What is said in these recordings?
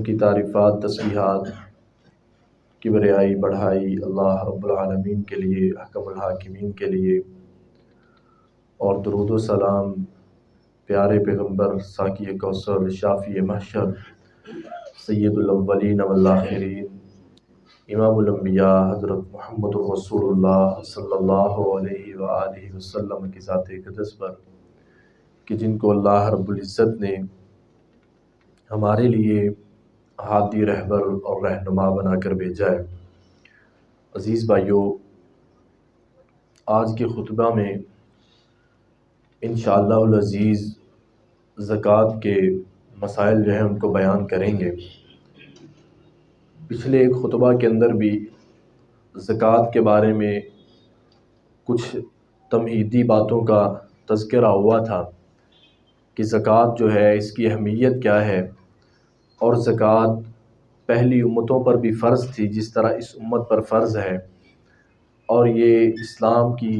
کی تعریفات تسبیحات کبریائی بڑھائی اللہ رب العالمین کے لیے، احکم الحاکمین کے لیے، اور درود و سلام پیارے پیغمبر ساقی کوثر شافی محشر سید الاولین والآخرین امام الانبیاء حضرت محمد رسول اللہ صلی اللہ علیہ وآلہ وسلم کی ذات اقدس پر، کہ جن کو اللہ رب العزت نے ہمارے لیے ہادی رہبر اور رہنما بنا کر بھیجا ہے۔ عزیز بھائیو، آج کے خطبہ میں انشاءاللہ العزیز زکوٰۃ کے مسائل جو ہیں ان کو بیان کریں گے۔ پچھلے ایک خطبہ کے اندر بھی زکوٰۃ کے بارے میں کچھ تمہیدی باتوں کا تذکرہ ہوا تھا کہ زکوٰۃ جو ہے اس کی اہمیت کیا ہے، اور زکوٰۃ پہلی امتوں پر بھی فرض تھی جس طرح اس امت پر فرض ہے، اور یہ اسلام کی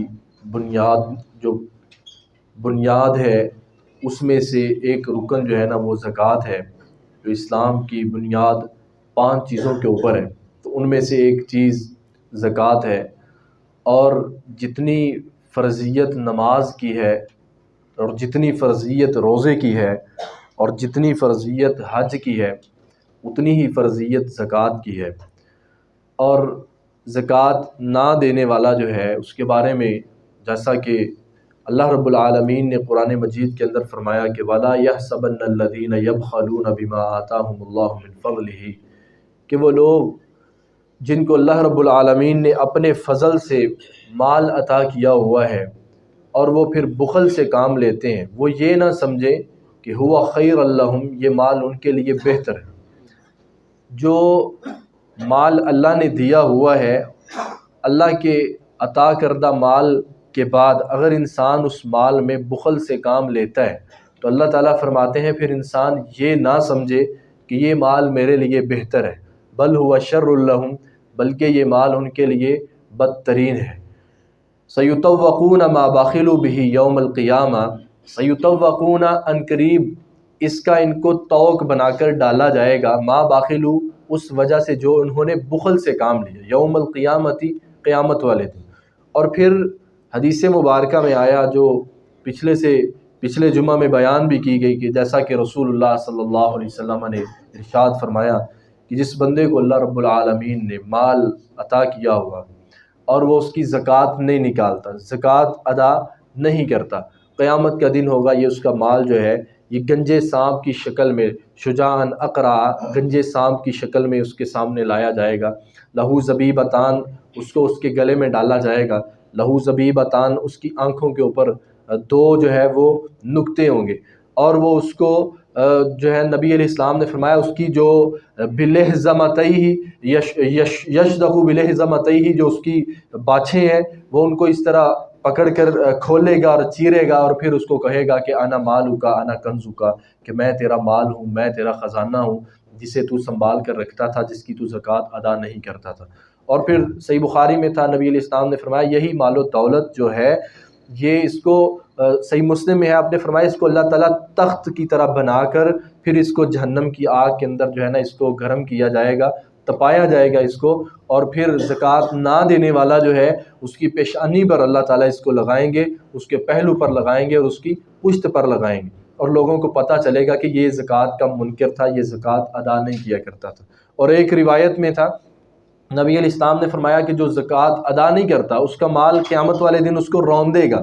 بنیاد ہے، اس میں سے ایک رکن جو ہے نا وہ زکوٰۃ ہے، جو اسلام کی بنیاد 5 چیزوں کے اوپر ہے، تو ان میں سے ایک چیز زکوٰۃ ہے۔ اور جتنی فرضیت نماز کی ہے، اور جتنی فرضیت روزے کی ہے، اور جتنی فرضیت حج کی ہے، اتنی ہی فرضیت زکوٰۃ کی ہے۔ اور زکوٰۃ نہ دینے والا جو ہے اس کے بارے میں جیسا کہ اللہ رب العالمین نے قرآن مجید کے اندر فرمایا کہ وَلَا يَحْسَبَنَّ الَّذِينَ يَبْخَلُونَ بِمَا آتَاهُمُ اللَّهُ مِنْ فَضْلِهِ، کہ وہ لوگ جن کو اللہ رب العالمین نے اپنے فضل سے مال عطا کیا ہوا ہے اور وہ پھر بخل سے کام لیتے ہیں، وہ یہ نہ سمجھیں کہ ہوا خیر لہم، یہ مال ان کے لیے بہتر ہے۔ جو مال اللہ نے دیا ہوا ہے، اللہ کے عطا کردہ مال کے بعد اگر انسان اس مال میں بخل سے کام لیتا ہے تو اللہ تعالیٰ فرماتے ہیں پھر انسان یہ نہ سمجھے کہ یہ مال میرے لیے بہتر ہے، بل ہوا شر لہم، بلکہ یہ مال ان کے لیے بدترین ہے۔ سیطوقون ما بخلوا به یوم القیامہ، سیطوقون، ان قریب اس کا ان کو طوق بنا کر ڈالا جائے گا، ما بخلوا، اس وجہ سے جو انہوں نے بخل سے کام لیا، یوم القیامتی، قیامت والے دن۔ اور پھر حدیث مبارکہ میں آیا جو پچھلے جمعہ میں بیان بھی کی گئی، کہ جیسا کہ رسول اللہ صلی اللہ علیہ وسلم نے ارشاد فرمایا کہ جس بندے کو اللہ رب العالمین نے مال عطا کیا ہوا اور وہ اس کی زکوٰۃ نہیں نکالتا، زکوٰۃ ادا نہیں کرتا، قیامت کا دن ہوگا یہ اس کا مال جو ہے یہ گنجے سانپ کی شکل میں، شجاعاً اقرع، گنجے سانپ کی شکل میں اس کے سامنے لایا جائے گا۔ لہو زبیبتان، اس کو اس کے گلے میں ڈالا جائے گا، لہو زبیبتان، اس کی آنکھوں کے اوپر 2 جو ہے وہ نقطے ہوں گے، اور وہ اس کو جو ہے نبی علیہ السلام نے فرمایا اس کی جو بلہزمتیہ یشدغ بلہزمتیہ، جو اس کی باچھیں ہیں وہ ان کو اس طرح پکڑ کر کھولے گا اور چیرے گا، اور پھر اس کو کہے گا کہ انا مالک انا کنزک، کہ میں تیرا مال ہوں، میں تیرا خزانہ ہوں جسے تو سنبھال کر رکھتا تھا، جس کی تو زکوٰۃ ادا نہیں کرتا تھا۔ اور پھر صحیح بخاری میں تھا، نبی علیہ السلام نے فرمایا یہی مال و دولت جو ہے یہ، اس کو صحیح مسلم میں ہے، آپ نے فرمایا اس کو اللہ تعالیٰ تخت کی طرح بنا کر پھر اس کو جہنم کی آگ کے اندر جو ہے نا اس کو گرم کیا جائے گا، تپایا جائے گا اس کو، اور پھر زکوٰۃ نہ دینے والا جو ہے اس کی پیشانی پر اللہ تعالیٰ اس کو لگائیں گے، اس کے پہلو پر لگائیں گے اور اس کی پشت پر لگائیں گے، اور لوگوں کو پتہ چلے گا کہ یہ زکوٰۃ کا منکر تھا، یہ زکوٰۃ ادا نہیں کیا کرتا تھا۔ اور ایک روایت میں تھا نبی علیہ السلام نے فرمایا کہ جو زکوٰۃ ادا نہیں کرتا اس کا مال قیامت والے دن اس کو روندے گا،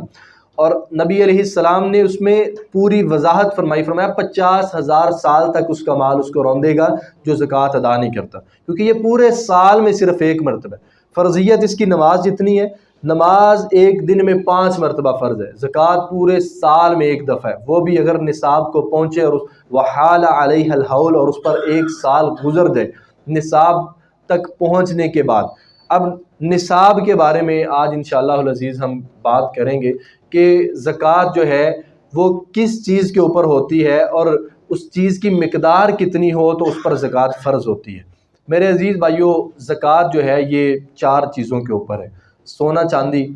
اور نبی علیہ السلام نے اس میں پوری وضاحت فرمایا 50,000 سال تک اس کا مال اس کو روندے گا جو زکوٰۃ ادا نہیں کرتا، کیونکہ یہ پورے سال میں صرف ایک مرتبہ ہے۔ فرضیت اس کی نماز جتنی ہے، نماز ایک دن میں 5 مرتبہ فرض ہے، زکوٰۃ پورے سال میں ایک دفعہ ہے، وہ بھی اگر نصاب کو پہنچے اور وحال علیہ الحول، اور اس پر 1 سال گزر جائے نصاب تک پہنچنے کے بعد۔ اب نصاب کے بارے میں آج انشاءاللہ العزیز ہم بات کریں گے کہ زکوٰۃ جو ہے وہ کس چیز کے اوپر ہوتی ہے، اور اس چیز کی مقدار کتنی ہو تو اس پر زکوٰۃ فرض ہوتی ہے۔ میرے عزیز بھائیو، زکوٰۃ جو ہے یہ 4 چیزوں کے اوپر ہے، سونا چاندی،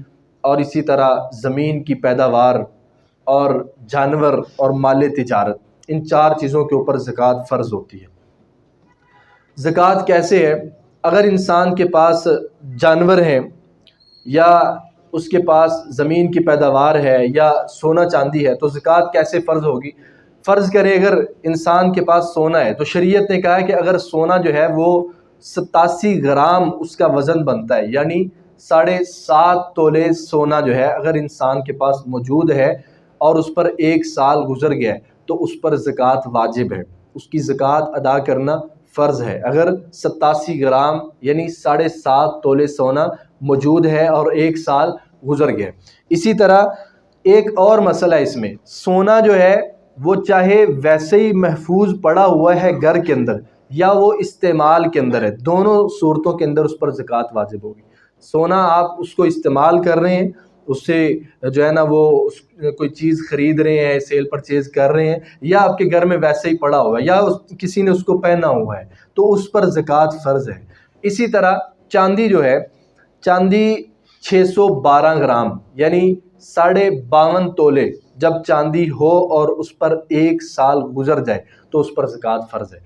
اور اسی طرح زمین کی پیداوار، اور جانور، اور مال تجارت، ان 4 چیزوں کے اوپر زکوٰۃ فرض ہوتی ہے۔ زکوٰۃ کیسے ہے؟ اگر انسان کے پاس جانور ہیں یا اس کے پاس زمین کی پیداوار ہے یا سونا چاندی ہے تو زکوٰۃ کیسے فرض ہوگی؟ فرض کریں اگر انسان کے پاس سونا ہے تو شریعت نے کہا ہے کہ اگر سونا جو ہے وہ 87 گرام اس کا وزن بنتا ہے، یعنی 7.5 تولے سونا جو ہے اگر انسان کے پاس موجود ہے اور اس پر 1 سال گزر گیا ہے تو اس پر زکوٰۃ واجب ہے، اس کی زکوٰۃ ادا کرنا فرض ہے۔ اگر 87 گرام یعنی 7.5 تولے سونا موجود ہے اور 1 سال گزر گیا۔ اسی طرح ایک اور مسئلہ اس میں، سونا جو ہے وہ چاہے ویسے ہی محفوظ پڑا ہوا ہے گھر کے اندر یا وہ استعمال کے اندر ہے، دونوں صورتوں کے اندر اس پر زکوٰۃ واجب ہوگی۔ سونا آپ اس کو استعمال کر رہے ہیں، اس سے جو ہے نا وہ کوئی چیز خرید رہے ہیں، سیل پرچیز کر رہے ہیں، یا آپ کے گھر میں ویسے ہی پڑا ہوا ہے یا کسی نے اس کو پہنا ہوا ہے تو اس پر زکوٰۃ فرض ہے۔ اسی طرح چاندی جو ہے، چاندی 612 گرام یعنی 52.5 تولے جب چاندی ہو اور اس پر 1 سال گزر جائے تو اس پر زکوٰۃ فرض ہے۔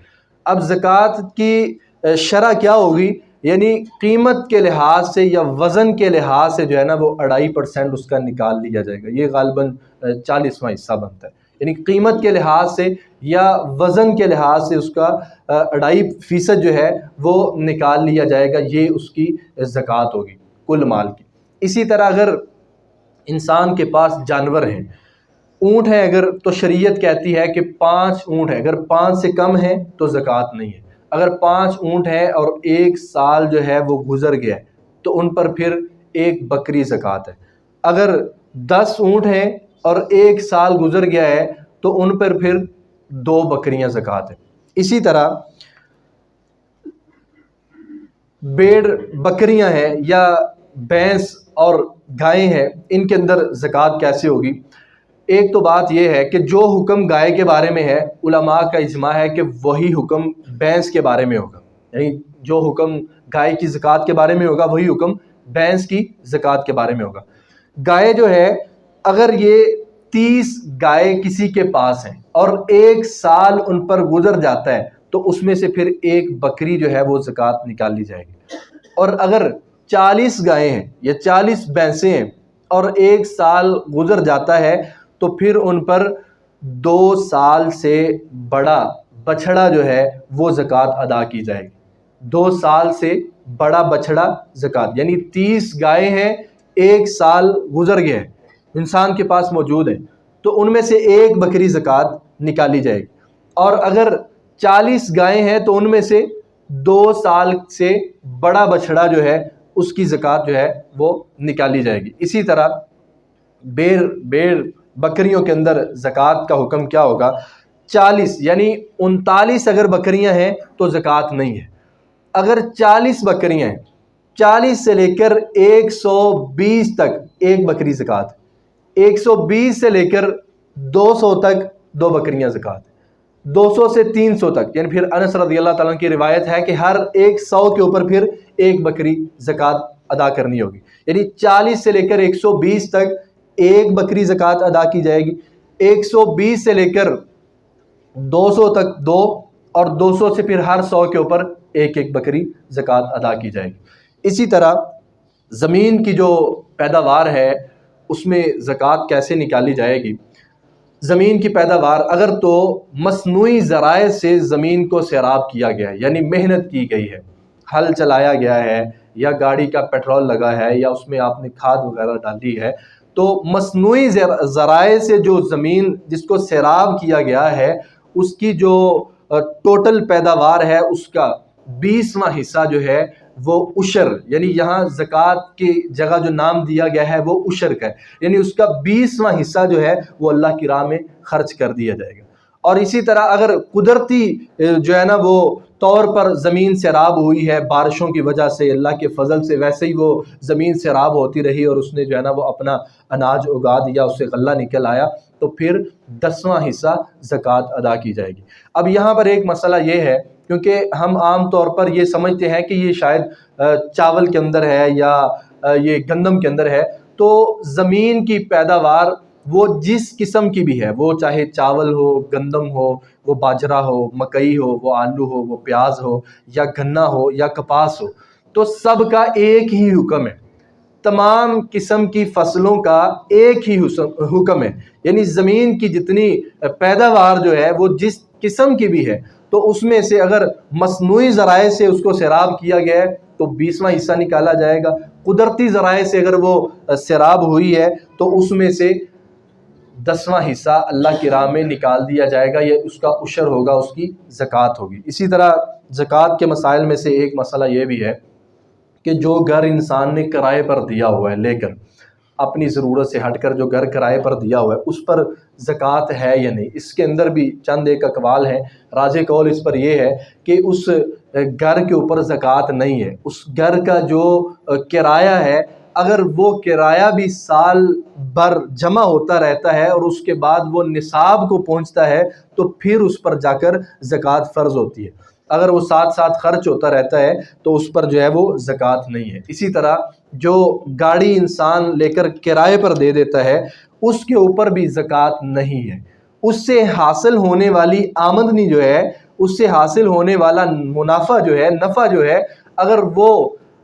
اب زکوٰۃ کی شرح کیا ہوگی؟ یعنی قیمت کے لحاظ سے یا وزن کے لحاظ سے جو ہے نا وہ 2.5% اس کا نکال لیا جائے گا، یہ غالباً 40واں حصہ بنتا ہے۔ یعنی قیمت کے لحاظ سے یا وزن کے لحاظ سے اس کا 2.5% جو ہے وہ نکال لیا جائے گا، یہ اس کی زکوٰۃ ہوگی کل مال کی۔ اسی طرح اگر انسان کے پاس جانور ہیں، اونٹ ہے اگر، تو شریعت کہتی ہے کہ 5 اونٹ ہے، اگر 5 سے کم ہیں تو زکوٰۃ نہیں ہے۔ اگر 5 اونٹ ہے اور 1 سال جو ہے وہ گزر گیا ہے تو ان پر پھر 1 بکری زکوٰۃ ہے۔ اگر 10 اونٹ ہیں اور 1 سال گزر گیا ہے تو ان پر پھر 2 بکریاں زکوٰۃ ہے۔ اسی طرح بھیڑ بکریاں ہیں یا بھینس اور گائیں ہیں، ان کے اندر زکوٰۃ کیسے ہوگی؟ ایک تو بات یہ ہے کہ جو حکم گائے کے بارے میں ہے، علماء کا اجماع ہے کہ وہی حکم بھینس کے بارے میں ہوگا، یعنی جو حکم گائے کی زکوٰۃ کے بارے میں ہوگا وہی حکم بھینس کی زکوٰۃ کے بارے میں ہوگا۔ گائے جو ہے، اگر یہ 30 گائے کسی کے پاس ہیں اور 1 سال ان پر گزر جاتا ہے تو اس میں سے پھر 1 بکری جو ہے وہ زکوٰۃ نکال لی جائے گی۔ اور اگر 40 گائیں ہیں یا 40 بھینسیں ہیں اور 1 سال گزر جاتا ہے تو پھر ان پر 2 سال سے بڑا بچھڑا جو ہے وہ زکوٰۃ ادا کی جائے گی۔ 2 سال سے بڑا بچھڑا زکوٰۃ، یعنی 30 گائیں ہیں، 1 سال گزر گئے انسان کے پاس موجود ہیں تو ان میں سے 1 بکری زکوٰۃ نکالی جائے گی۔ اور اگر 40 گائیں ہیں تو ان میں سے 2 سال سے بڑا بچھڑا جو ہے اس کی زکوٰۃ جو ہے وہ نکالی جائے گی۔ اسی طرح بھیڑ بکریوں کے اندر زکوٰۃ کا حکم کیا ہوگا؟ 40 یعنی 39 اگر بکریاں ہیں تو زکوٰۃ نہیں ہے۔ اگر 40 بکریاں ہیں، 40 سے لے کر 120 تک 1 بکری زکوٰۃ، 120 سے لے کر 200 تک 2 بکریاں زکوٰۃ، 200 سے 300 تک، یعنی پھر انس رضی اللہ تعالیٰ کی روایت ہے کہ ہر 100 کے اوپر پھر 1 بکری زکوٰۃ ادا کرنی ہوگی، یعنی 40 سے لے کر 120 تک 1 بکری زکوٰۃ ادا کی جائے گی، 120 سے لے کر 200 تک 2، اور 200 سے پھر ہر 100 کے اوپر 1 بکری زکوٰۃ ادا کی جائے گی۔ اسی طرح زمین کی جو پیداوار ہے اس میں زکوٰۃ کیسے نکالی جائے گی؟ زمین کی پیداوار اگر تو مصنوعی ذرائع سے زمین کو سیراب کیا گیا ہے، یعنی محنت کی گئی ہے، ہل چلایا گیا ہے یا گاڑی کا پیٹرول لگا ہے یا اس میں آپ نے کھاد وغیرہ ڈالی ہے، تو مصنوعی ذرائع سے جو زمین جس کو سیراب کیا گیا ہے اس کی جو ٹوٹل پیداوار ہے اس کا 20واں حصہ جو ہے وہ عشر، یعنی یہاں زکوٰۃ کی جگہ جو نام دیا گیا ہے وہ عشر کا ہے، یعنی اس کا 20واں حصہ جو ہے وہ اللہ کی راہ میں خرچ کر دیا جائے گا۔ اور اسی طرح اگر قدرتی جو ہے نا وہ طور پر زمین سیراب ہوئی ہے بارشوں کی وجہ سے، اللہ کے فضل سے ویسے ہی وہ زمین سیراب ہوتی رہی اور اس نے جو ہے نا وہ اپنا اناج اگا دیا، اس سے غلہ نکل آیا، تو پھر 10واں حصہ زکوٰۃ ادا کی جائے گی۔ اب یہاں پر ایک مسئلہ یہ ہے، کیونکہ ہم عام طور پر یہ سمجھتے ہیں کہ یہ شاید چاول کے اندر ہے یا یہ گندم کے اندر ہے، تو زمین کی پیداوار وہ جس قسم کی بھی ہے، وہ چاہے چاول ہو، گندم ہو، وہ باجرہ ہو، مکئی ہو، وہ آلو ہو، وہ پیاز ہو، یا گنا ہو، یا کپاس ہو، تو سب کا ایک ہی حکم ہے۔ تمام قسم کی فصلوں کا ایک ہی حکم ہے، یعنی زمین کی جتنی پیداوار جو ہے وہ جس قسم کی بھی ہے، تو اس میں سے اگر مصنوعی ذرائع سے اس کو سیراب کیا گیا ہے تو 20واں حصہ نکالا جائے گا، قدرتی ذرائع سے اگر وہ سیراب ہوئی ہے تو اس میں سے 10واں حصہ اللہ کی راہ میں نکال دیا جائے گا، یہ اس کا عشر ہوگا، اس کی زکوٰۃ ہوگی۔ اسی طرح زکوٰۃ کے مسائل میں سے ایک مسئلہ یہ بھی ہے کہ جو گھر انسان نے کرائے پر دیا ہوا ہے، لے کر اپنی ضرورت سے ہٹ کر جو گھر کرائے پر دیا ہوا ہے، اس پر زکوٰۃ ہے یا نہیں، اس کے اندر بھی چند ایک اقوال ہیں۔ راجح قول اس پر یہ ہے کہ اس گھر کے اوپر زکوٰۃ نہیں ہے۔ اس گھر کا جو کرایہ ہے، اگر وہ کرایہ بھی سال بھر جمع ہوتا رہتا ہے اور اس کے بعد وہ نصاب کو پہنچتا ہے تو پھر اس پر جا کر زکوٰۃ فرض ہوتی ہے۔ اگر وہ ساتھ ساتھ خرچ ہوتا رہتا ہے تو اس پر جو ہے وہ زکوٰۃ نہیں ہے۔ اسی طرح جو گاڑی انسان لے کر کرائے پر دے دیتا ہے، اس کے اوپر بھی زکوٰۃ نہیں ہے۔ اس سے حاصل ہونے والی آمدنی جو ہے، اس سے حاصل ہونے والا منافع جو ہے، نفع جو ہے، اگر وہ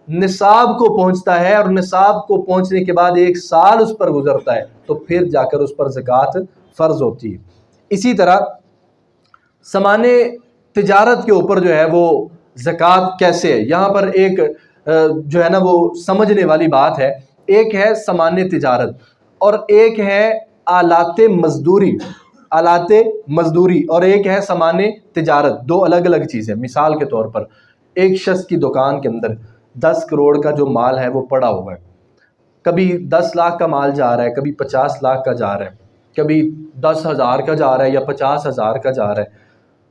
نصاب کو پہنچتا ہے اور نصاب کو پہنچنے کے بعد 1 سال اس پر گزرتا ہے تو پھر جا کر اس پر زکوٰۃ فرض ہوتی ہے۔ اسی طرح سامان تجارت کے اوپر جو ہے وہ زکوٰۃ کیسے ہے، یہاں پر ایک جو ہے نا وہ سمجھنے والی بات ہے۔ ایک ہے سامان تجارت اور ایک ہے آلات مزدوری اور ایک ہے سامان تجارت، دو الگ الگ چیزیں۔ مثال کے طور پر ایک شخص کی دکان کے اندر 10 کروڑ کا جو مال ہے وہ پڑا ہوا ہے، کبھی 10 لاکھ کا مال جا رہا ہے، کبھی 50 لاکھ کا جا رہا ہے، کبھی 10,000 کا جا رہا ہے یا 50,000 کا جا رہا ہے،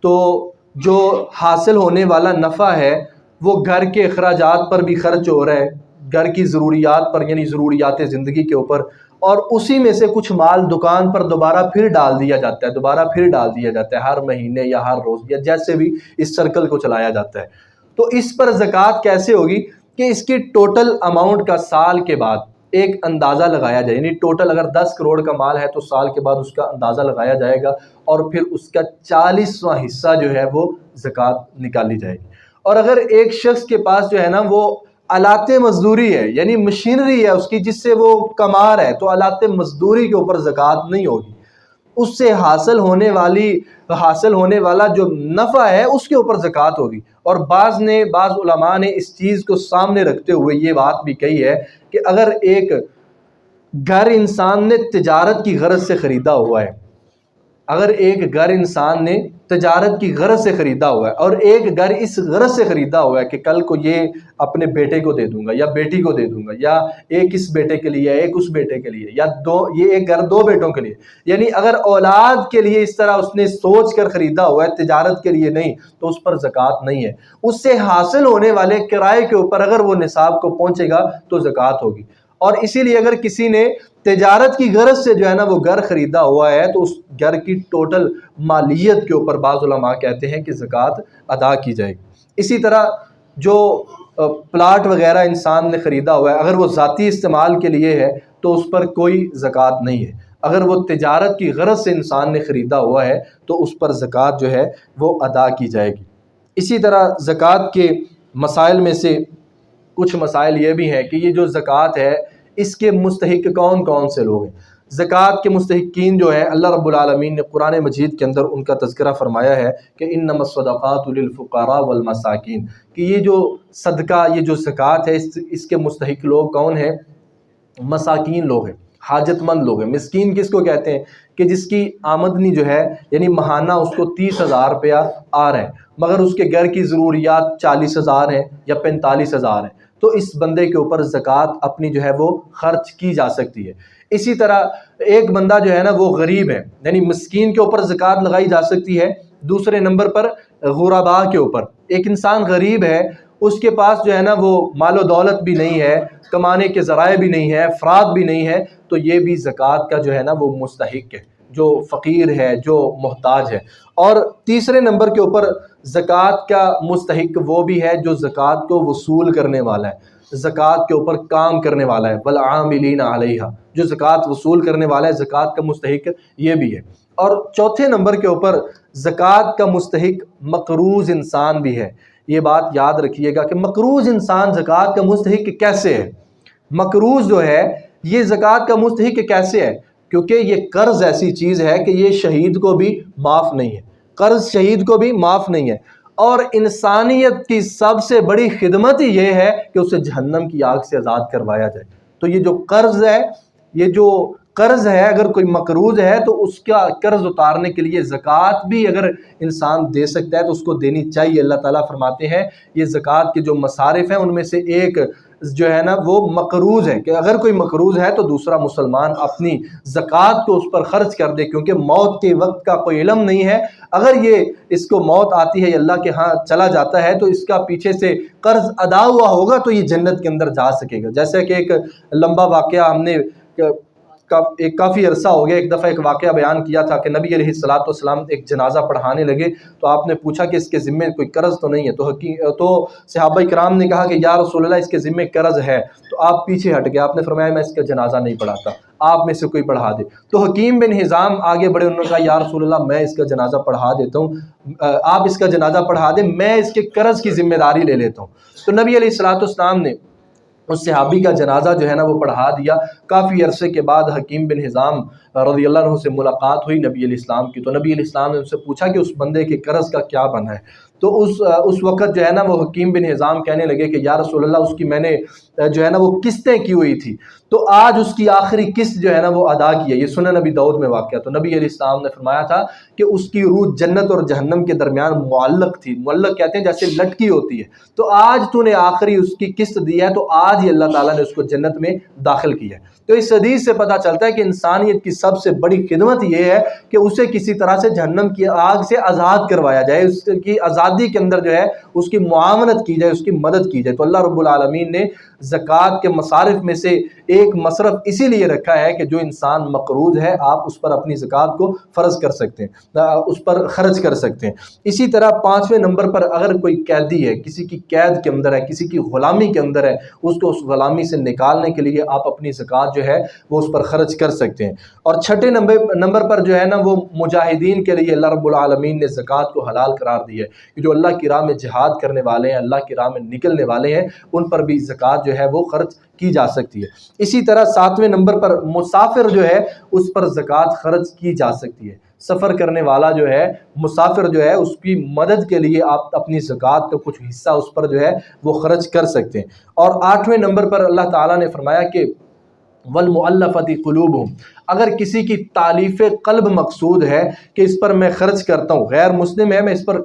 تو جو حاصل ہونے والا نفع ہے وہ گھر کے اخراجات پر بھی خرچ ہو رہا ہے، گھر کی ضروریات پر، یعنی ضروریات زندگی کے اوپر، اور اسی میں سے کچھ مال دکان پر دوبارہ پھر ڈال دیا جاتا ہے ہر مہینے یا ہر روز یا جیسے بھی اس سرکل کو چلایا جاتا ہے۔ تو اس پر زکوٰۃ کیسے ہوگی کہ اس کی ٹوٹل اماؤنٹ کا سال کے بعد ایک اندازہ لگایا جائے، یعنی ٹوٹل اگر 10 کروڑ کا مال ہے تو سال کے بعد اس کا اندازہ لگایا جائے گا اور پھر اس کا 40واں حصہ جو ہے وہ زکوٰۃ نکالی جائے گی۔ اور اگر ایک شخص کے پاس جو ہے نا وہ آلات مزدوری ہے، یعنی مشینری ہے اس کی جس سے وہ کما رہا ہے، تو آلات مزدوری کے اوپر زکوٰۃ نہیں ہوگی، اس سے حاصل ہونے والا جو نفع ہے اس کے اوپر زکوٰۃ ہوگی۔ اور بعض علماء نے اس چیز کو سامنے رکھتے ہوئے یہ بات بھی کہی ہے کہ اگر ایک گھر انسان نے تجارت کی غرض سے خریدا ہوا ہے، اگر ایک گھر انسان نے تجارت کی غرض سے خریدا ہوا ہے اور ایک گھر اس غرض سے خریدا ہوا ہے کہ کل کو یہ اپنے بیٹے کو دے دوں گا یا بیٹی کو دے دوں گا، یا ایک اس بیٹے کے لیے ایک اس بیٹے کے لیے، یا یہ ایک گھر 2 بیٹوں کے لیے، یعنی اگر اولاد کے لیے اس طرح اس نے سوچ کر خریدا ہوا ہے، تجارت کے لیے نہیں، تو اس پر زکوٰۃ نہیں ہے۔ اس سے حاصل ہونے والے کرائے کے اوپر اگر وہ نصاب کو پہنچے گا تو زکوٰۃ ہوگی۔ اور اسی لیے اگر کسی نے تجارت کی غرض سے جو ہے نا وہ گھر خریدا ہوا ہے تو اس گھر کی ٹوٹل مالیت کے اوپر بعض علماء کہتے ہیں کہ زکوٰۃ ادا کی جائے گی۔ اسی طرح جو پلاٹ وغیرہ انسان نے خریدا ہوا ہے، اگر وہ ذاتی استعمال کے لیے ہے تو اس پر کوئی زکوٰۃ نہیں ہے۔ اگر وہ تجارت کی غرض سے انسان نے خریدا ہوا ہے تو اس پر زکوٰۃ جو ہے وہ ادا کی جائے گی۔ اسی طرح زکوٰۃ کے مسائل میں سے کچھ مسائل یہ بھی ہیں کہ یہ جو زکوٰۃ ہے اس کے مستحق کون کون سے لوگ ہیں۔ زکوٰۃ کے مستحقین جو ہیں، اللہ رب العالمین نے قرآن مجید کے اندر ان کا تذکرہ فرمایا ہے کہ انما الصدقات للفقراء والمساکین، کہ یہ جو صدقہ، یہ جو زکوٰۃ ہے اس کے مستحق لوگ کون ہیں؟ مساکین لوگ ہیں، حاجت مند لوگ ہیں۔ مسکین کس کو کہتے ہیں؟ کہ جس کی آمدنی جو ہے یعنی ماہانہ اس کو 30,000 روپیہ آ رہا ہے مگر اس کے گھر کی ضروریات 40,000 ہیں یا 45,000 ہیں، تو اس بندے کے اوپر زکوٰۃ اپنی جو ہے وہ خرچ کی جا سکتی ہے۔ اسی طرح ایک بندہ جو ہے نا وہ غریب ہے، یعنی مسکین کے اوپر زکوٰۃ لگائی جا سکتی ہے۔ دوسرے نمبر پر غرباء کے اوپر، ایک انسان غریب ہے، اس کے پاس جو ہے نا وہ مال و دولت بھی نہیں ہے، کمانے کے ذرائع بھی نہیں ہے، افراد بھی نہیں ہے، تو یہ بھی زکوٰۃ کا جو ہے نا وہ مستحق ہے۔ جو فقیر ہے، جو محتاج ہے۔ اور تیسرے نمبر کے اوپر زکوٰۃ کا مستحق وہ بھی ہے جو زکوٰۃ کو وصول کرنے والا ہے، زکوٰۃ کے اوپر کام کرنے والا ہے، والعاملین علیہا، جو زکوٰۃ وصول کرنے والا ہے، زکوٰۃ کا مستحق یہ بھی ہے۔ اور چوتھے نمبر کے اوپر زکوٰۃ کا مستحق مقروض انسان بھی ہے۔ یہ بات یاد رکھیے گا کہ مقروض انسان زکوٰۃ کا مستحق کیسے ہے؟ مقروض جو ہے یہ زکوٰۃ کا مستحق کیسے ہے؟ کیونکہ یہ قرض ایسی چیز ہے کہ یہ شہید کو بھی معاف نہیں ہے، قرض شہید کو بھی معاف نہیں ہے، اور انسانیت کی سب سے بڑی خدمت ہی یہ ہے کہ اسے جہنم کی آگ سے آزاد کروایا جائے۔ تو یہ جو قرض ہے، یہ جو قرض ہے، اگر کوئی مقروض ہے تو اس کا قرض اتارنے کے لیے زکوٰۃ بھی اگر انسان دے سکتا ہے تو اس کو دینی چاہیے۔ اللہ تعالیٰ فرماتے ہیں یہ زکوٰۃ کے جو مصارف ہیں ان میں سے ایک جو ہے نا وہ مقروض ہے، کہ اگر کوئی مقروض ہے تو دوسرا مسلمان اپنی زکوٰۃ کو اس پر خرچ کر دے، کیونکہ موت کے وقت کا کوئی علم نہیں ہے۔ اگر یہ اس کو موت آتی ہے یا اللہ کے ہاں چلا جاتا ہے تو اس کا پیچھے سے قرض ادا ہوا ہوگا تو یہ جنت کے اندر جا سکے گا۔ جیسے کہ ایک لمبا واقعہ ہم نے ایک کافی عرصہ ہو گیا، ایک دفعہ ایک واقعہ بیان کیا تھا کہ نبی علیہ السلام ایک جنازہ پڑھانے لگے تو آپ نے پوچھا کہ اس کے ذمے کوئی قرض تو نہیں ہے؟ تو صحابہ کرام نے کہا کہ یا رسول اللہ اس کے ذمے قرض ہے۔ تو آپ پیچھے ہٹ گئے، آپ نے فرمایا میں اس کا جنازہ نہیں پڑھاتا، آپ میں سے کوئی پڑھا دے۔ تو حکیم بن حزام آگے بڑھے، انہوں نے کہا یا رسول اللہ میں اس کا جنازہ پڑھا دیتا ہوں، آپ اس کا جنازہ پڑھا دیں، میں اس کے قرض کی ذمہ داری لے لیتا ہوں۔ تو نبی علیہ السلام نے اس صحابی کا جنازہ جو ہے نا وہ پڑھا دیا۔ کافی عرصے کے بعد حکیم بن حزام رضی اللہ عنہ سے ملاقات ہوئی نبی علیہ السلام کی، تو نبی علیہ السلام نے ان سے پوچھا کہ اس بندے کے قرض کا کیا بنا ہے؟ تو اس وقت جو ہے نا وہ حکیم بن حزام کہنے لگے کہ یا رسول اللہ اس کی میں نے جو ہے نا وہ قسطیں کی ہوئی تھی، تو آج اس کی آخری قسط جو ہے نا وہ ادا کی ہے۔ یہ سنن نبی داؤد میں واقعہ۔ تو نبی علیہ السلام نے فرمایا تھا کہ اس کی روح جنت اور جہنم کے درمیان معلق تھی، معلق کہتے ہیں جیسے لٹکی ہوتی ہے، تو آج تو نے آخری اس کی قسط دی ہے تو آج ہی اللہ تعالیٰ نے اس کو جنت میں داخل کیا ہے۔ تو اس حدیث سے پتہ چلتا ہے کہ انسانیت کی سب سے بڑی خدمت یہ ہے کہ اسے کسی طرح سے جہنم کی آگ سے آزاد کروایا جائے، اس کی آزادی کے اندر جو ہے اس کی معاونت کی جائے، اس کی مدد کی جائے۔ تو اللہ رب العالمین نے زکوٰۃ کے مصارف میں سے ایک مصرف اسی لیے رکھا ہے کہ جو انسان مقروض ہے آپ اس پر اپنی زکوٰۃ کو فرض کر سکتے ہیں، اس پر خرچ کر سکتے ہیں۔ اسی طرح پانچویں نمبر پر اگر کوئی قیدی ہے، کسی کی قید کے اندر ہے، کسی کی غلامی کے اندر ہے، اس کو اس غلامی سے نکالنے کے لیے آپ اپنی زکوٰۃ جو ہے وہ اس پر خرچ کر سکتے ہیں۔ اور چھٹے نمبر پر جو ہے نا وہ مجاہدین کے لیے اللہ رب العالمین نے زکوٰۃ کو حلال قرار دی ہے، کہ جو اللہ کی راہ میں جہاد کرنے والے ہیں، اللہ کی راہ میں نکلنے والے ہیں، ان پر بھی زکوٰۃ جو ہے وہ خرچ کی جا سکتی ہے۔ اسی طرح ساتویں نمبر پر مسافر جو ہے اس پر زکوٰۃ خرچ کی جا سکتی ہے۔ سفر کرنے والا جو ہے، مسافر جو ہے، اس کی مدد کے لیے آپ اپنی زکوٰۃ کا کچھ حصہ اس پر جو ہے وہ خرچ کر سکتے ہیں۔ اور آٹھویں نمبر پر اللہ تعالیٰ نے فرمایا کہ والمؤلفۃ قلوبہم، اگر کسی کی تالیف قلب مقصود ہے کہ اس پر میں خرچ کرتا ہوں، غیر مسلم ہے میں اس پر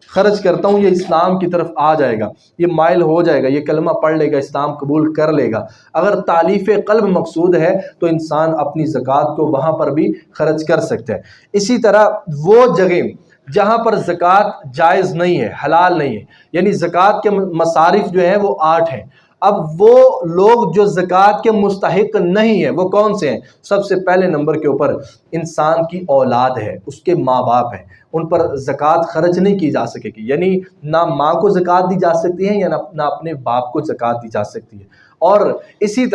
خرچ کرتا ہوں، یہ اسلام کی طرف آ جائے گا، یہ مائل ہو جائے گا، یہ کلمہ پڑھ لے گا، اسلام قبول کر لے گا، اگر تالیف قلب مقصود ہے تو انسان اپنی زکوٰۃ کو وہاں پر بھی خرچ کر سکتا ہے۔ اسی طرح وہ جگہ جہاں پر زکوٰۃ جائز نہیں ہے، حلال نہیں ہے، یعنی زکوٰۃ کے مصارف جو ہیں وہ 8 ہیں۔ اب وہ لوگ جو زکوٰۃ کے مستحق نہیں ہیں وہ کون سے ہیں؟ سب سے پہلے نمبر کے اوپر انسان کی اولاد ہے، اس کے ماں باپ ہیں، ان پر زکوٰۃ خرچ نہیں کی جا سکے گی، یعنی نہ ماں کو زکوٰۃ دی جا سکتی ہے یا نہ اپنے باپ کو زکوٰۃ دی جا سکتی ہے۔ اور اسی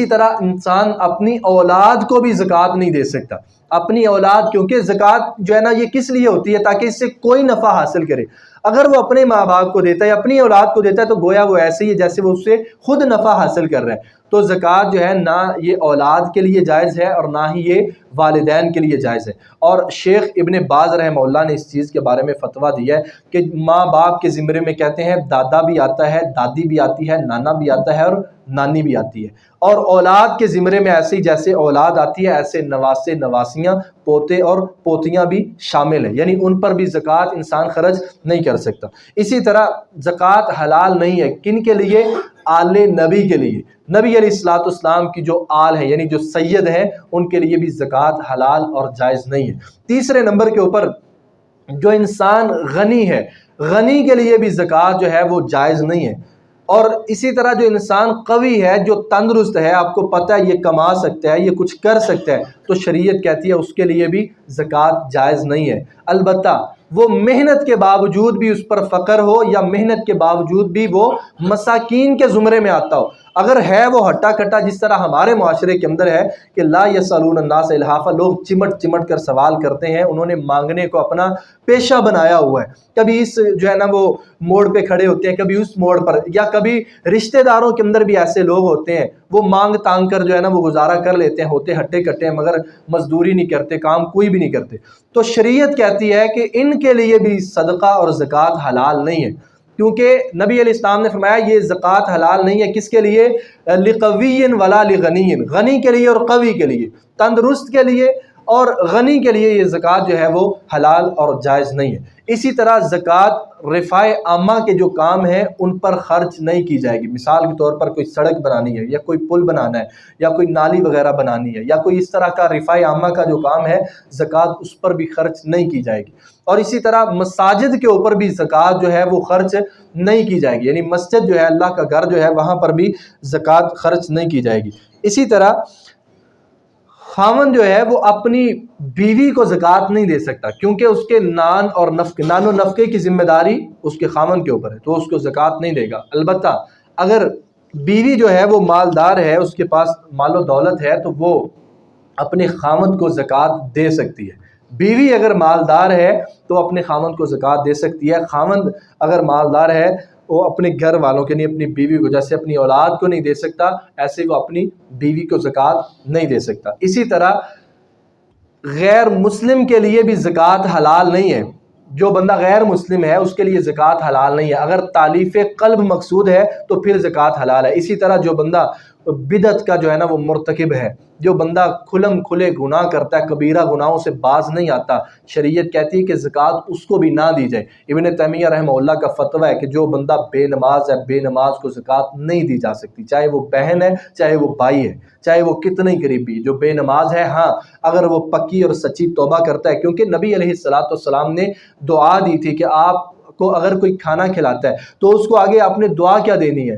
طرح انسان اپنی اولاد کو بھی زکوٰۃ نہیں دے سکتا، اپنی اولاد، کیونکہ زکوٰۃ جو ہے نا یہ کس لیے ہوتی ہے؟ تاکہ اس سے کوئی نفع حاصل کرے۔ اگر وہ اپنے ماں باپ کو دیتا ہے، اپنی اولاد کو دیتا ہے، تو گویا وہ ایسے ہی ہے جیسے وہ اس سے خود نفع حاصل کر رہا ہے۔ تو زکوٰۃ جو ہے نہ یہ اولاد کے لیے جائز ہے اور نہ ہی یہ والدین کے لیے جائز ہے۔ اور شیخ ابن باز رحمہ اللہ نے اس چیز کے بارے میں فتویٰ دیا ہے کہ ماں باپ کے زمرے میں کہتے ہیں دادا بھی آتا ہے، دادی بھی آتی ہے، نانا بھی آتا ہے اور نانی بھی آتی ہے، اور اولاد کے زمرے میں ایسے ہی جیسے اولاد آتی ہے ایسے نواسے، نواسیاں، پوتے اور پوتیاں بھی شامل ہیں، یعنی ان پر بھی زکوٰۃ انسان خرچ نہیں کر سکتا۔ اسی طرح زکوٰۃ حلال نہیں ہے کن کے لیے؟ آل نبی کے لیے، نبی علیہ السلام کی جو آل ہے یعنی جو سید ہیں ان کے لیے بھی زکوٰۃ حلال اور جائز نہیں ہے۔ تیسرے نمبر کے اوپر جو انسان غنی ہے، غنی کے لیے بھی زکوٰۃ جو ہے وہ جائز نہیں ہے۔ اور اسی طرح جو انسان قوی ہے، جو تندرست ہے، آپ کو پتہ ہے یہ کما سکتا ہے، یہ کچھ کر سکتا ہے، تو شریعت کہتی ہے اس کے لیے بھی زکوٰۃ جائز نہیں ہے۔ البتہ وہ محنت کے باوجود بھی اس پر فقر ہو، یا محنت کے باوجود بھی وہ مساکین کے زمرے میں آتا ہو، اگر ہے وہ ہٹا کٹا، جس طرح ہمارے معاشرے کے اندر ہے کہ لا یسألون الناس الحافا، لوگ چمٹ چمٹ کر سوال کرتے ہیں، انہوں نے مانگنے کو اپنا پیشہ بنایا ہوا ہے، کبھی اس جو ہے نا وہ موڑ پہ کھڑے ہوتے ہیں، کبھی اس موڑ پر، یا کبھی رشتہ داروں کے اندر بھی ایسے لوگ ہوتے ہیں وہ مانگ تانگ کر جو ہے نا وہ گزارا کر لیتے ہیں، ہوتے ہٹے کٹے ہیں، مگر مزدوری نہیں کرتے، کام کوئی بھی نہیں کرتے۔ تو شریعت کہتی ہے کہ ان کے لیے بھی صدقہ اور زکوٰۃ حلال نہیں ہے، کیونکہ نبی علیہ السلام نے فرمایا یہ زکوٰۃ حلال نہیں ہے، کس کے لیے؟ لقوی ولا لغنی، غنی کے لیے اور قوی کے لیے، تندرست کے لیے اور غنی کے لیے یہ زکوٰۃ جو ہے وہ حلال اور جائز نہیں ہے۔ اسی طرح زکوٰۃ رفاع عامہ کے جو کام ہیں ان پر خرچ نہیں کی جائے گی۔ مثال کے طور پر کوئی سڑک بنانی ہے، یا کوئی پل بنانا ہے، یا کوئی نالی وغیرہ بنانی ہے، یا کوئی اس طرح کا رفاع عامہ کا جو کام ہے، زکوٰۃ اس پر بھی خرچ نہیں کی جائے گی۔ اور اسی طرح مساجد کے اوپر بھی زکوٰۃ جو ہے وہ خرچ نہیں کی جائے گی، یعنی مسجد جو ہے، اللہ کا گھر جو ہے، وہاں پر بھی زکوٰۃ خرچ نہیں کی جائے گی۔ اسی طرح خاوند جو ہے وہ اپنی بیوی کو زکوٰۃ نہیں دے سکتا، کیونکہ اس کے نان و نفقے کی ذمہ داری اس کے خاوند کے اوپر ہے، تو اس کو زکوٰۃ نہیں دے گا۔ البتہ اگر بیوی جو ہے وہ مالدار ہے، اس کے پاس مال و دولت ہے، تو وہ اپنے خاوند کو زکوٰۃ دے سکتی ہے۔ بیوی اگر مالدار ہے تو اپنے خاوند کو زکوٰۃ دے سکتی ہے، خاوند اگر مالدار ہے وہ اپنے گھر والوں کے نہیں، اپنی بیوی کو، جیسے اپنی اولاد کو نہیں دے سکتا، ایسے وہ اپنی بیوی کو زکوٰۃ نہیں دے سکتا۔ اسی طرح غیر مسلم کے لیے بھی زکوٰۃ حلال نہیں ہے، جو بندہ غیر مسلم ہے اس کے لیے زکوٰۃ حلال نہیں ہے، اگر تالیف قلب مقصود ہے تو پھر زکوٰۃ حلال ہے۔ اسی طرح جو بندہ بدعت کا جو ہے نا وہ مرتکب ہے، جو بندہ کھلم کھلے گناہ کرتا ہے، کبیرہ گناہوں سے باز نہیں آتا، شریعت کہتی ہے کہ زکوٰۃ اس کو بھی نہ دی جائے۔ ابن تیمیہ رحمہ اللہ کا فتویٰ ہے کہ جو بندہ بے نماز ہے، بے نماز کو زکوٰۃ نہیں دی جا سکتی، چاہے وہ بہن ہے، چاہے وہ بھائی ہے، چاہے وہ کتنے قریبی، جو بے نماز ہے، ہاں اگر وہ پکی اور سچی توبہ کرتا ہے، کیونکہ نبی علیہ السلام نے دعا دی تھی کہ آپ کو اگر کوئی کھانا کھلاتا ہے تو اس کو آگے آپ نے دعا کیا دینی ہے؟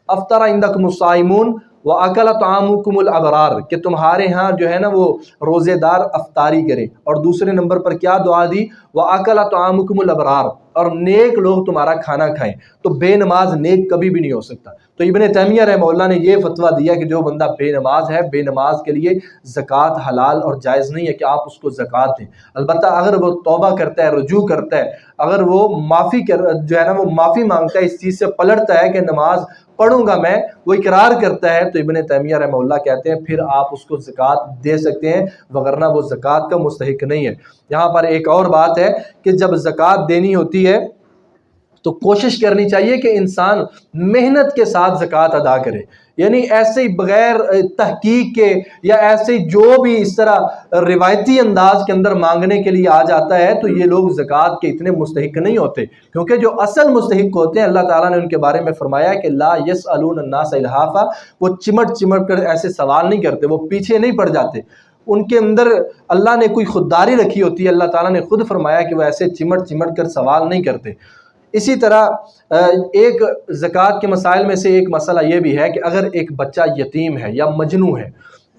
افطر عندکم الصائمون وَأَكَلَ طَعَامُكُمُ الْأَبْرَارُ، کہ تمہارے ہاں جو ہے نا وہ روزے دار افطاری کریں، اور دوسرے نمبر پر کیا دعا دی؟ وَأَكَلَ طَعَامُكُمُ الْأَبْرَارُ، اور نیک لوگ تمہارا کھانا کھائیں۔ تو بے نماز نیک کبھی بھی نہیں ہو سکتا۔ تو ابن تیمیہ رحمہ اللہ نے یہ فتویٰ دیا کہ جو بندہ بے نماز ہے، بے نماز کے لیے زکوٰۃ حلال اور جائز نہیں ہے کہ آپ اس کو زکوٰۃ دیں۔ البتہ اگر وہ توبہ کرتا ہے، رجوع کرتا ہے، اگر وہ جو ہے نا وہ معافی مانگتا ہے، اس چیز سے پلٹتا ہے کہ نماز پڑھوں گا میں، وہ اقرار کرتا ہے، تو ابن تیمیہ رحمہ اللہ کہتے ہیں پھر آپ اس کو زکوٰۃ دے سکتے ہیں، وگرنہ وہ زکوٰۃ کا مستحق نہیں ہے۔ یہاں پر ایک اور بات ہے کہ جب زکوٰۃ دینی ہوتی ہے تو کوشش کرنی چاہیے کہ انسان محنت کے ساتھ زکوٰۃ ادا کرے، یعنی ایسے ہی بغیر تحقیق کے، یا ایسے ہی جو بھی اس طرح روایتی انداز کے اندر مانگنے کے لیے آ جاتا ہے، تو یہ لوگ زکوٰۃ کے اتنے مستحق نہیں ہوتے، کیونکہ جو اصل مستحق ہوتے ہیں اللہ تعالیٰ نے ان کے بارے میں فرمایا کہ لا یسألون الناس الحافا، وہ چمٹ چمٹ کر ایسے سوال نہیں کرتے، وہ پیچھے نہیں پڑ جاتے، ان کے اندر اللہ نے کوئی خودداری رکھی ہوتی ہے، اللہ تعالیٰ نے خود فرمایا کہ وہ ایسے چمٹ چمٹ کر سوال نہیں کرتے۔ اسی طرح ایک زکوٰۃ کے مسائل میں سے ایک مسئلہ یہ بھی ہے کہ اگر ایک بچہ یتیم ہے یا مجنون ہے،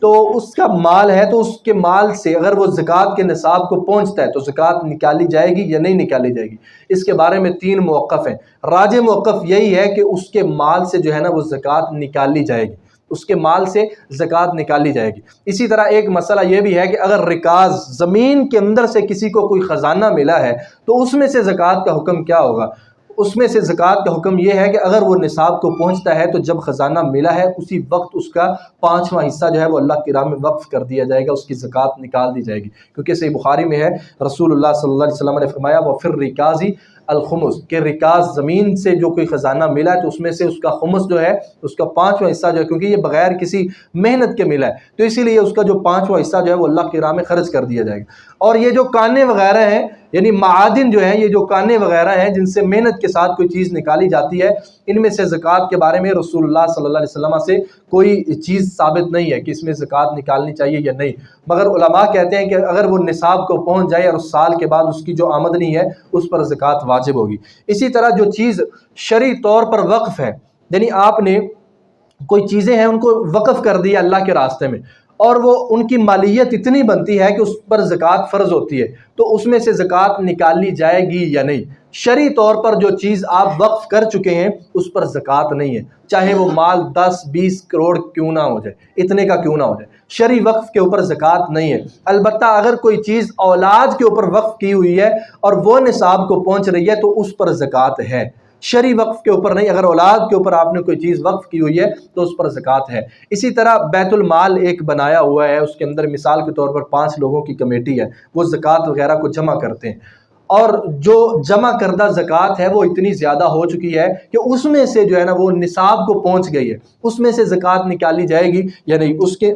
تو اس کا مال ہے، تو اس کے مال سے اگر وہ زکوٰۃ کے نصاب کو پہنچتا ہے تو زکوٰۃ نکالی جائے گی یا نہیں نکالی جائے گی؟ اس کے بارے میں 3 موقف ہیں۔ راجح موقف یہی ہے کہ اس کے مال سے جو ہے نا وہ زکوٰۃ نکالی جائے گی، اس کے مال سے زکوٰۃ نکالی جائے گی۔ اسی طرح ایک مسئلہ یہ بھی ہے کہ اگر رکاز زمین کے اندر سے کسی کو کوئی خزانہ ملا ہے تو اس میں سے زکوٰۃ کا حکم کیا ہوگا؟ اس میں سے زکوٰۃ کا حکم یہ ہے کہ اگر وہ نصاب کو پہنچتا ہے تو جب خزانہ ملا ہے اسی وقت اس کا 5واں حصہ جو ہے وہ اللہ کی راہ میں وقف کر دیا جائے گا، اس کی زکوٰۃ نکال دی جائے گی، کیونکہ صحیح بخاری میں ہے رسول اللہ صلی اللہ علیہ وسلم نے فرمایا وَفِي الرِّكَازِ الخمس، کہ رکاز زمین سے جو کوئی خزانہ ملا ہے تو اس میں سے اس کا خمس جو ہے، اس کا 5واں حصہ جو ہے، کیونکہ یہ بغیر کسی محنت کے ملا ہے، تو اسی لیے اس کا جو 5واں حصہ جو ہے وہ اللہ کی راہ میں خرچ کر دیا جائے گا۔ اور یہ جو کانے وغیرہ ہیں، یعنی معادن جو ہیں، یہ جو کانے وغیرہ ہیں جن سے محنت کے ساتھ کوئی چیز نکالی جاتی ہے، ان میں سے زکوٰۃ کے بارے میں رسول اللہ صلی اللہ علیہ وسلم سے کوئی چیز ثابت نہیں ہے کہ اس میں زکوٰۃ نکالنی چاہیے یا نہیں، مگر علماء کہتے ہیں کہ اگر وہ نصاب کو پہنچ جائے اور اس سال کے بعد اس کی جو آمدنی ہے اس پر زکوٰۃ واجب ہوگی۔ اسی طرح جو چیز شرعی طور پر وقف ہے، یعنی آپ نے کوئی چیزیں ہیں ان کو وقف کر دیا اللہ کے راستے میں، اور وہ ان کی مالیت اتنی بنتی ہے کہ اس پر زکوٰۃ فرض ہوتی ہے، تو اس میں سے زکوٰۃ نکالی جائے گی یا نہیں؟ شرعی طور پر جو چیز آپ وقف کر چکے ہیں اس پر زکوٰۃ نہیں ہے، چاہے وہ مال 10-20 کروڑ کیوں نہ ہو جائے، اتنے کا کیوں نہ ہو جائے، شرعی وقف کے اوپر زکوٰۃ نہیں ہے۔ البتہ اگر کوئی چیز اولاد کے اوپر وقف کی ہوئی ہے اور وہ نصاب کو پہنچ رہی ہے تو اس پر زکوٰۃ ہے، شرعی وقف کے اوپر نہیں۔ اگر اولاد کے اوپر آپ نے کوئی چیز وقف کی ہوئی ہے تو اس پر زکوٰۃ ہے۔ اسی طرح بیت المال ایک بنایا ہوا ہے، اس کے اندر مثال کے طور پر 5 لوگوں کی کمیٹی ہے، وہ زکوٰۃ وغیرہ کو جمع کرتے ہیں، اور جو جمع کردہ زکوٰۃ ہے وہ اتنی زیادہ ہو چکی ہے کہ اس میں سے جو ہے نا وہ نصاب کو پہنچ گئی ہے، اس میں سے زکوٰۃ نکالی جائے گی یا نہیں؟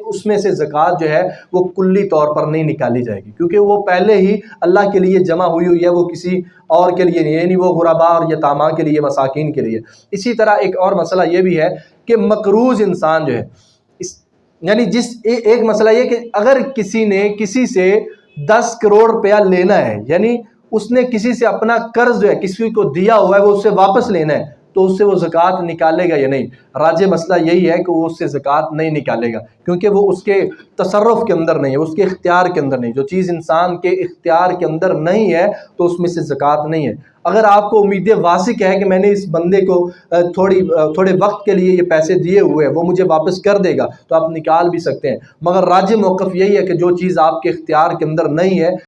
اس میں سے زکوٰۃ جو ہے وہ کلی طور پر نہیں نکالی جائے گی، کیونکہ وہ پہلے ہی اللہ کے لیے جمع ہوئی ہے، وہ کسی اور کے لیے نہیں، یعنی وہ غرباء اور یتامہ کے لیے، مساکین کے لیے۔ اسی طرح ایک اور مسئلہ یہ بھی ہے کہ مقروض انسان جو ہے، یعنی ایک مسئلہ یہ کہ اگر کسی نے کسی سے 10 کروڑ روپیہ لینا ہے، یعنی اس نے کسی سے اپنا قرض جو ہے کسی کو دیا ہوا ہے وہ اس سے واپس لینا ہے، تو اس سے وہ زکوٰۃ نکالے گا یا نہیں؟ راجح مسئلہ یہی ہے کہ وہ اس سے زکوٰۃ نہیں نکالے گا، کیونکہ وہ اس کے تصرف کے اندر نہیں ہے، اس کے اختیار کے اندر نہیں۔ جو چیز انسان کے اختیار کے اندر نہیں ہے تو اس میں سے زکوٰۃ نہیں ہے۔ اگر آپ کو امید واثق ہے کہ میں نے اس بندے کو تھوڑے وقت کے لیے یہ پیسے دیے ہوئے ہیں، وہ مجھے واپس کر دے گا، تو آپ نکال بھی سکتے ہیں، مگر راجح موقف یہی ہے کہ جو چیز آپ کے اختیار کے اندر نہیں ہے